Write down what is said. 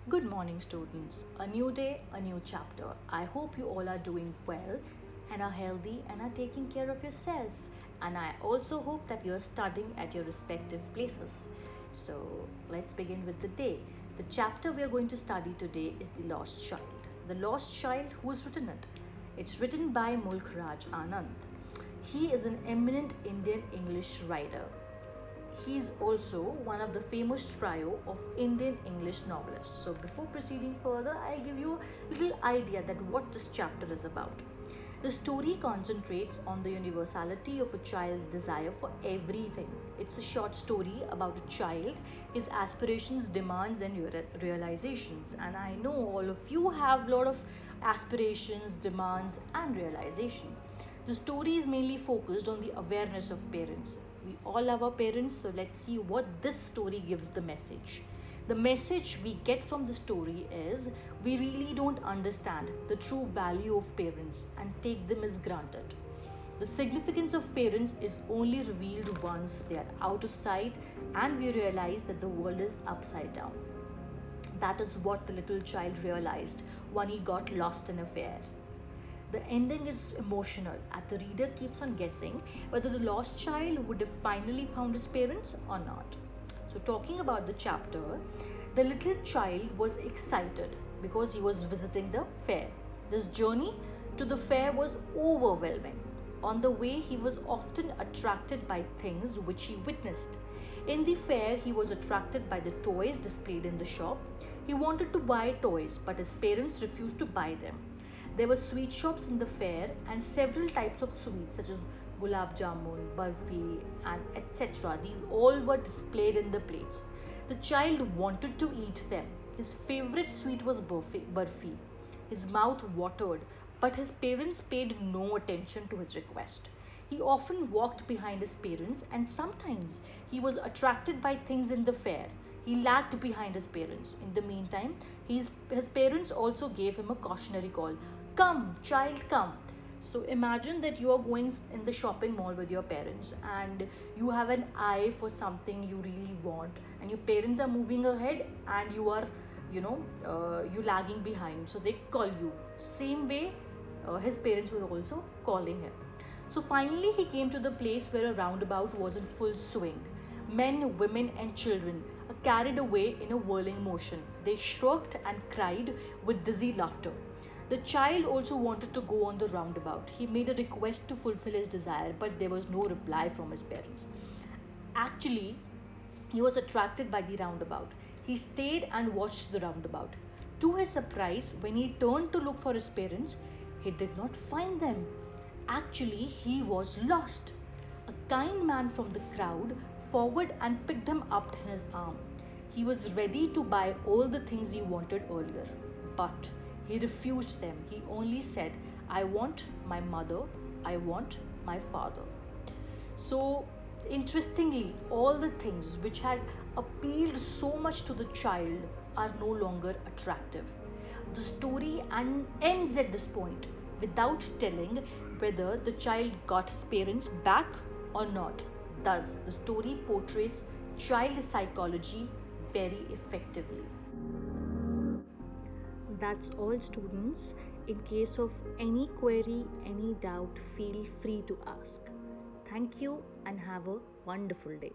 Good morning, students. A new day, a new chapter. I hope you all are doing well and are healthy and are taking care of yourself. And I also hope that you are studying at your respective places. So, let's begin with the day. The chapter we are going to study today is The Lost Child. The Lost Child, who's written it? It's written by Mulk Raj Anand. He is an eminent Indian English writer. He is also one of the famous trio of Indian English novelists. So before proceeding further, I'll give you a little idea that what this chapter is about. The story concentrates on the universality of a child's desire for everything. It's a short story about a child, his aspirations, demands, and realizations. And I know all of you have a lot of aspirations, demands, and realization. The story is mainly focused on the awareness of parents. We all love our parents, so let's see what this story gives the message. The message we get from the story is we really don't understand the true value of parents and take them as granted. The significance of parents is only revealed once they are out of sight and we realize that the world is upside down. That is what the little child realized when he got lost in a fair. The ending is emotional as the reader keeps on guessing whether the lost child would have finally found his parents or not. So, talking about the chapter, the little child was excited because he was visiting the fair. This journey to the fair was overwhelming. On the way, he was often attracted by things which he witnessed. In the fair, he was attracted by the toys displayed in the shop. He wanted to buy toys, but his parents refused to buy them. There were sweet shops in the fair and several types of sweets such as gulab jamun, barfi and etc. These all were displayed in the plates. The child wanted to eat them. His favorite sweet was barfi. His mouth watered, but his parents paid no attention to his request. He often walked behind his parents and sometimes he was attracted by things in the fair. He lagged behind his parents. In the meantime, his parents also gave him a cautionary call. Come, child, come. So imagine that you are going in the shopping mall with your parents and you have an eye for something you really want and your parents are moving ahead and you are, you lagging behind. So they call you. Same way, his parents were also calling him. So finally he came to the place where a roundabout was in full swing. Men, women and children are carried away in a whirling motion. They shrieked and cried with dizzy laughter. The child also wanted to go on the roundabout. He made a request to fulfill his desire, but there was no reply from his parents. Actually, he was attracted by the roundabout. He stayed and watched the roundabout. To his surprise, when he turned to look for his parents, he did not find them. Actually, he was lost. A kind man from the crowd forward and picked him up in his arm. He was ready to buy all the things he wanted earlier, but he refused them. He only said, I want my mother, I want my father. So, interestingly, all the things which had appealed so much to the child are no longer attractive. The story ends at this point without telling whether the child got his parents back or not. Thus, the story portrays child psychology very effectively. That's all, students. In case of any query, any doubt, feel free to ask. Thank you and have a wonderful day.